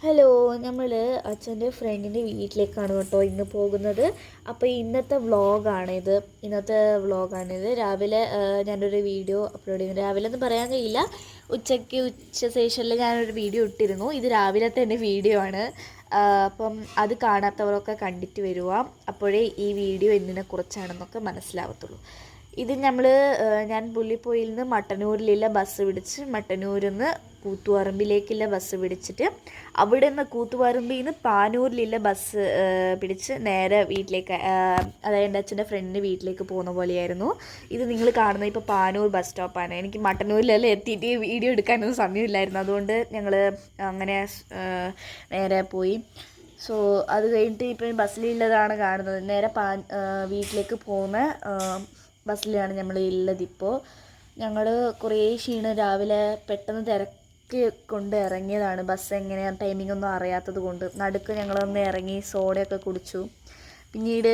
Hello, നമ്മൾ അച്ഛൻ്റെ ഫ്രണ്ടിൻ്റെ വീട്ടിലേക്കാണ് കേട്ടോ ഇന്ന് പോകുന്നത്. അപ്പോൾ ഇന്നത്തെ വ്ളോഗാണിത്. രാവിലെ ഞാനൊരു വീഡിയോ അപ്ലോഡ് ചെയ്യുന്നു. രാവിലെ എന്ന് പറയാൻ കഴിയില്ല, ഉച്ച ശേഷമല്ല ഞാനൊരു വീഡിയോ ഇട്ടിരുന്നു. ഇത് രാവിലത്തെ എൻ്റെ വീഡിയോ ആണ്. അപ്പം അത് കാണാത്തവരൊക്കെ കണ്ടിട്ട് വരുക. അപ്പോഴേ ഈ വീഡിയോ എന്തിനെ കുറിച്ചാണെന്നൊക്കെ മനസ്സിലാവത്തുള്ളൂ. ഇത് ഞാൻ പുള്ളിപ്പോയിൽ നിന്ന് മട്ടന്നൂരിലുള്ള ബസ് പിടിച്ച് മട്ടന്നൂരിൽ നിന്ന് കൂത്തുപറമ്പിലേക്കുള്ള ബസ് പിടിച്ചിട്ട് അവിടെ നിന്ന് കൂത്തുപറമ്പിൽ നിന്ന് പാനൂരിലുള്ള ബസ് പിടിച്ച് നേരെ വീട്ടിലേക്ക്, അതായത് എൻ്റെ അച്ഛൻ്റെ ഫ്രണ്ടിൻ്റെ വീട്ടിലേക്ക് പോകുന്ന പോലെയായിരുന്നു. ഇത് നിങ്ങൾ കാണുന്നത് ഇപ്പോൾ പാനൂർ ബസ് സ്റ്റോപ്പാണ്. എനിക്ക് മട്ടന്നൂരിലെല്ലാം എത്തിയിട്ട് വീഡിയോ എടുക്കാനൊന്നും സമയമില്ലായിരുന്നു. അതുകൊണ്ട് ഞങ്ങൾ അങ്ങനെ നേരെ പോയി. സോ അത് കഴിഞ്ഞിട്ട് ഇപ്പം ബസ്സിലുള്ളതാണ് കാണുന്നത്. നേരെ വീട്ടിലേക്ക് പോകുന്ന ബസ്സിലാണ് നമ്മൾ ഉള്ളത്. ഇപ്പോൾ ഞങ്ങൾ കുറേ ക്ഷീണം, രാവിലെ പെട്ടെന്ന് തിരക്ക് കൊണ്ട് ഇറങ്ങിയതാണ്. ബസ് എങ്ങനെയാണ് ടൈമിംഗ് ഒന്നും അറിയാത്തത് കൊണ്ട് നടുക്ക് ഞങ്ങളൊന്ന് ഇറങ്ങി സോഡയൊക്കെ കുടിച്ചു. പിന്നീട്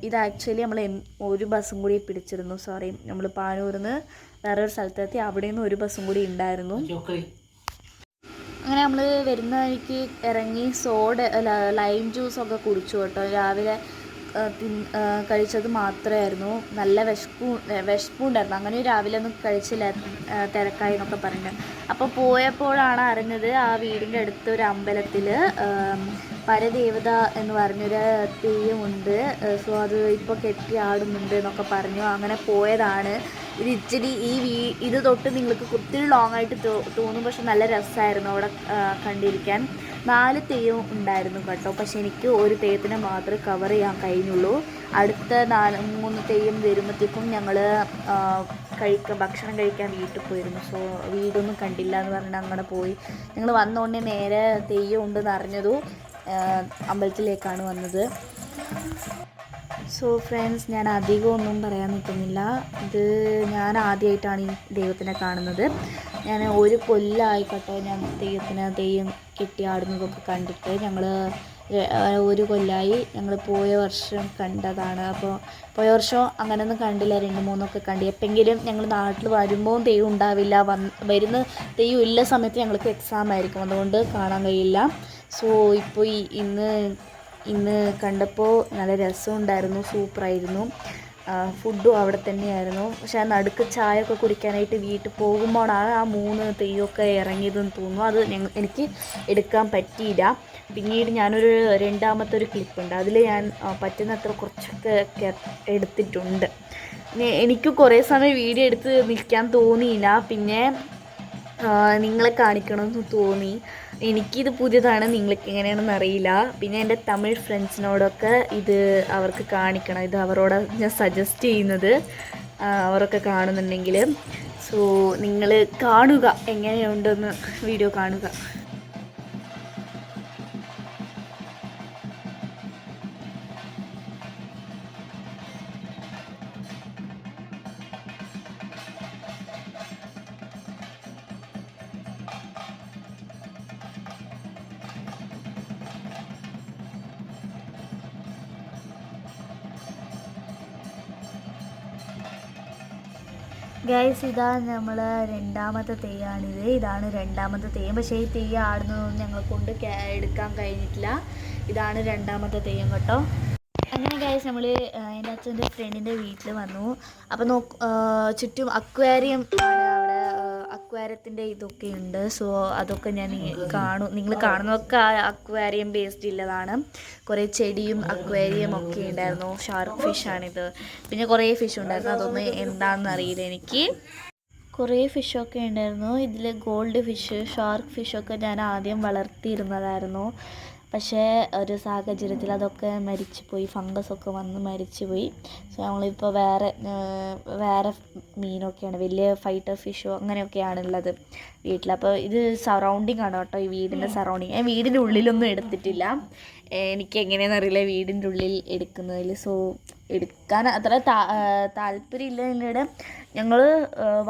ഇത് ആക്ച്വലി നമ്മൾ ഒരു ബസ്സും കൂടി പിടിച്ചിരുന്നു. നമ്മൾ പാനൂരിൽ നിന്ന് വേറൊരു സ്ഥലത്തെത്തി. അവിടെ നിന്ന് ഒരു ബസ്സും കൂടി ഉണ്ടായിരുന്നു. അങ്ങനെ നമ്മൾ വരുന്ന വഴിക്ക് ഇറങ്ങി ലൈം ജ്യൂസൊക്കെ കുടിച്ചു കേട്ടോ. രാവിലെ കഴിച്ചത് മാത്രമായിരുന്നു. നല്ല വിശപ്പുണ്ടായിരുന്നു. അങ്ങനെ രാവിലെ ഒന്നും കഴിച്ചില്ല, തിരക്കായി എന്നൊക്കെ പറഞ്ഞിട്ട്. അപ്പോൾ പോയപ്പോഴാണ് അറിഞ്ഞത് ആ വീടിൻ്റെ അടുത്ത് ഒരു അമ്പലത്തിൽ പരദേവത എന്ന് പറഞ്ഞൊരു തെയ്യമുണ്ട്. സോ അത് ഇപ്പോൾ കെട്ടി ആടുന്നുണ്ട് എന്നൊക്കെ പറഞ്ഞു. അങ്ങനെ പോയതാണ്. ഇത് ഇച്ചിരി ഇത് തൊട്ട് നിങ്ങൾക്ക് ഒത്തിരി ലോങ് ആയിട്ട് തോന്നും, പക്ഷെ നല്ല രസമായിരുന്നു അവിടെ കണ്ടിരിക്കാൻ. 4 തെയ്യം ഉണ്ടായിരുന്നു കേട്ടോ. പക്ഷെ എനിക്ക് ഒരു തെയ്യത്തിനെ മാത്രമേ കവർ ചെയ്യാൻ കഴിഞ്ഞുള്ളൂ. അടുത്ത 3 തെയ്യം വരുമ്പോഴത്തേക്കും ഞങ്ങൾ ഭക്ഷണം കഴിക്കാൻ വീട്ടിൽ പോയിരുന്നു. സോ വീടൊന്നും കണ്ടില്ല എന്ന് പറഞ്ഞാൽ അങ്ങനെ പോയി. ഞങ്ങൾ വന്നോണ്ടേ നേരെ തെയ്യം ഉണ്ടെന്ന് അറിഞ്ഞതും അമ്പലത്തിലേക്കാണ് വന്നത്. സോ ഫ്രണ്ട്സ്, ഞാൻ അധികമൊന്നും പറയാൻ നിൽക്കുന്നില്ല. ഇത് ഞാൻ ആദ്യമായിട്ടാണ് ഈ ദൈവത്തിനെ കാണുന്നത്. ഞാൻ ഒരു കൊല്ലമായിക്കോട്ടെ ഞാൻ തെയ്യം കെട്ടിയാടുന്നതൊക്കെ കണ്ടിട്ട്. ഒരു കൊല്ലമായി. ഞങ്ങൾ പോയ വർഷം കണ്ടതാണ്. അപ്പോൾ പോയ വർഷം അങ്ങനെയൊന്നും കണ്ടില്ല, 2-3 കണ്ടു. എപ്പോഴെങ്കിലും ഞങ്ങൾ നാട്ടിൽ വരുമ്പോൾ തെയ്യം ഉണ്ടാവില്ല. വരുന്ന തെയ്യം ഇല്ല സമയത്ത് ഞങ്ങൾക്ക് എക്സാം ആയിരിക്കും, അതുകൊണ്ട് കാണാൻ കഴിയില്ല. സോ ഇപ്പോൾ ഇന്ന് കണ്ടപ്പോൾ നല്ല രസമുണ്ടായിരുന്നു, സൂപ്പറായിരുന്നു. ഫുഡും അവിടെ തന്നെയായിരുന്നു. പക്ഷേ ആ നടുക്ക് ചായ ഒക്കെ കുടിക്കാനായിട്ട് വീട്ടിൽ പോകുമ്പോഴാണ് ആ 3 തെയ്യമൊക്കെ ഇറങ്ങിയതെന്ന് തോന്നുന്നു. അത് എനിക്ക് എടുക്കാൻ പറ്റിയില്ല. പിന്നീട് ഞാനൊരു രണ്ടാമത്തെ ഒരു ക്ലിപ്പുണ്ട്, അതിൽ ഞാൻ പറ്റുന്നത്ര കുറച്ചൊക്കെ എടുത്തിട്ടുണ്ട്. എനിക്ക് കുറേ സമയം വീഡിയോ എടുത്ത് നിൽക്കാൻ തോന്നിയില്ല. പിന്നെ നിങ്ങളെ കാണിക്കണമെന്ന് തോന്നി. എനിക്കിത് പുതിയതാണ്, നിങ്ങൾക്ക് എങ്ങനെയാണെന്ന് അറിയില്ല. പിന്നെ എൻ്റെ തമിഴ് ഫ്രണ്ട്സിനോടൊക്കെ ഇത് അവർക്ക് കാണിക്കണം. ഇത് അവരോട് ഞാൻ സജസ്റ്റ് ചെയ്യുന്നത്, അവരൊക്കെ കാണുന്നുണ്ടെങ്കിൽ. സോ നിങ്ങൾ കാണുക, എങ്ങനെയുണ്ടെന്ന് വീഡിയോ കാണുക. ഗൈസ്, ഇതാ നമ്മൾ രണ്ടാമത്തെ തെയ്യമാണിത്. ഇതാണ് രണ്ടാമത്തെ തെയ്യം. പക്ഷേ ഈ തെയ്യം ആടുന്നതൊന്നും ഞങ്ങളെ കൊണ്ട് എടുക്കാൻ കഴിഞ്ഞിട്ടില്ല. ഇതാണ് രണ്ടാമത്തെ തെയ്യം കേട്ടോ. അങ്ങനെ ഗൈസ്, നമ്മൾ എൻ്റെ അച്ഛൻ്റെ ഫ്രണ്ടിൻ്റെ വീട്ടിൽ വന്നു. അപ്പോൾ ചുറ്റും അക്വേറിയം ആണ്. അവിടെ അക്വേറിയത്തിൻ്റെ ഇതൊക്കെ ഉണ്ട്. സോ അതൊക്കെ നിങ്ങൾ കാണുന്നതൊക്കെ അക്വേറിയം ബേസ്ഡ് ഉള്ളതാണ്. കുറേ ചെടിയും അക്വേറിയം ഒക്കെ ഉണ്ടായിരുന്നു. ഷാർക്ക് ഫിഷാണിത്. പിന്നെ കുറേ ഫിഷ് ഉണ്ടായിരുന്നു. അതൊന്നും എന്താണെന്ന് അറിയില്ല എനിക്ക്. കുറേ ഫിഷൊക്കെ ഉണ്ടായിരുന്നു. ഇതിൽ ഗോൾഡ് ഫിഷ്, ഷാർക്ക് ഫിഷൊക്കെ ഞാൻ ആദ്യം വളർത്തിയിരുന്നതായിരുന്നു. പക്ഷേ ഒരു സാഹചര്യത്തിൽ അതൊക്കെ മരിച്ചുപോയി, ഫംഗസൊക്കെ വന്ന് മരിച്ചുപോയി. സോ നമ്മളിപ്പോൾ വേറെ മീനൊക്കെയാണ്, വലിയ ഫൈറ്റർ ഫിഷോ അങ്ങനെയൊക്കെയാണുള്ളത് വീട്ടിൽ. അപ്പോൾ ഇത് സറൗണ്ടിങ് ആണ് കേട്ടോ, ഈ വീടിൻ്റെ സറൗണ്ടിങ്. ഞാൻ വീടിൻ്റെ ഉള്ളിലൊന്നും എടുത്തിട്ടില്ല, എനിക്ക് എങ്ങനെയാണെന്ന് അറിയില്ല വീടിൻ്റെ ഉള്ളിൽ എടുക്കുന്നതിൽ. സോ എടുക്കാൻ അത്ര താല്പര്യമില്ല. ഞങ്ങൾ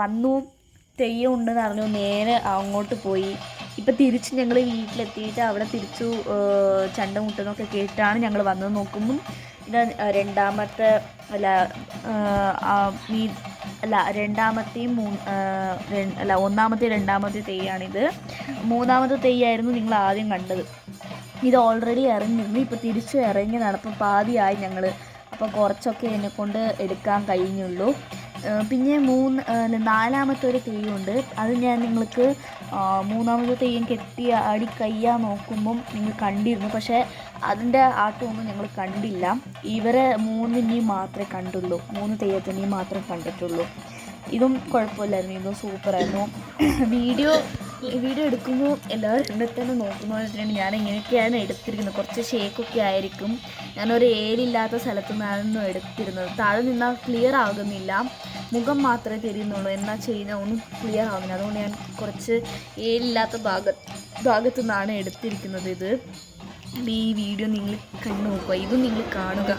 വന്നു, തെയ്യം ഉണ്ടെന്ന് അറിഞ്ഞു, നേരെ അങ്ങോട്ട് പോയി. ഇപ്പം തിരിച്ച് ഞങ്ങൾ വീട്ടിലെത്തിയിട്ട് അവിടെ തിരിച്ചു ചണ്ട മുട്ടെന്നൊക്കെ കേട്ടാണ് ഞങ്ങൾ വന്നത്. നോക്കുമ്പം ഇത് രണ്ടാമത്തെ അല്ല രണ്ടാമത്തെയും ഒന്നാമത്തെ രണ്ടാമത്തെ തെയ്യാണിത്. മൂന്നാമത്തെ തെയ്യായിരുന്നു നിങ്ങൾ ആദ്യം കണ്ടത്. ഇത് ഓൾറെഡി ഇറങ്ങിയിരുന്നു, ഇപ്പോൾ തിരിച്ച് ഇറങ്ങിയതാണ്. അപ്പോൾ പാതിയായി ഞങ്ങൾ, അപ്പോൾ കുറച്ചൊക്കെ എന്നെക്കൊണ്ട് എടുക്കാൻ കഴിഞ്ഞുള്ളൂ. പിന്നെ നാലാമത്തെ ഒരു തെയ്യമുണ്ട്. അത് ഞാൻ നിങ്ങൾക്ക് മൂന്നാമത്തെ തെയ്യം കെട്ടി ആടി കയ്യാൻ നോക്കുമ്പം നിങ്ങൾ കണ്ടിരുന്നു. പക്ഷേ അതിൻ്റെ ആട്ടമൊന്നും ഞങ്ങൾ കണ്ടില്ല. ഇവരെ മൂന്നിനെയും മാത്രമേ കണ്ടുള്ളൂ, 3 തെയ്യത്തിനെയും മാത്രമേ കണ്ടിട്ടുള്ളൂ. ഇതും കുഴപ്പമില്ലായിരുന്നു, ഇതും സൂപ്പറായിരുന്നു. വീഡിയോ എടുക്കുമ്പോൾ എല്ലാവരും ഇവിടെ തന്നെ നോക്കുന്നതെന്ന് വെച്ചിട്ടുണ്ടെങ്കിൽ ഞാൻ ഇങ്ങനെയൊക്കെയാണ് എടുത്തിരിക്കുന്നത്. കുറച്ച് ഷേക്കൊക്കെ ആയിരിക്കും. ഞാനൊരു ഏലില്ലാത്ത സ്ഥലത്തു നിന്നായിരുന്നു എടുത്തിരുന്നത്. താഴെ നിന്നാൽ ക്ലിയർ ആകുന്നില്ല, മുഖം മാത്രമേ തിരിയുന്നുള്ളൂ. എന്നാൽ ചെയ്യുന്ന ഒന്നും ക്ലിയർ ആകുന്നില്ല. അതുകൊണ്ട് ഞാൻ കുറച്ച് ഏലില്ലാത്ത ഭാഗത്തു നിന്നാണ് എടുത്തിരിക്കുന്നത്. ഈ വീഡിയോ നിങ്ങൾ കണ്ടു നോക്കുക, ഇതും നിങ്ങൾ കാണുക.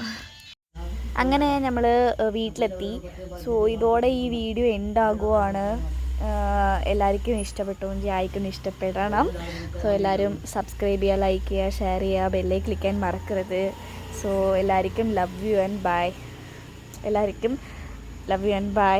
അങ്ങനെ നമ്മൾ വീട്ടിലെത്തി. സോ ഇതോടെ ഈ വീഡിയോ എൻഡാകുവാണ്. എല്ലാവർക്കും ഇഷ്ടപ്പെട്ടു, ജായിക്കും ഇഷ്ടപ്പെടണം. സോ എല്ലാവരും സബ്സ്ക്രൈബ് ചെയ്യുക, ലൈക്ക് ചെയ്യുക, ഷെയർ ചെയ്യുക, ബെല്ലിൽ ക്ലിക്ക് ചെയ്യാൻ മറക്കരുത്. സോ എല്ലാവർക്കും ലവ് യു ആൻഡ് ബൈ.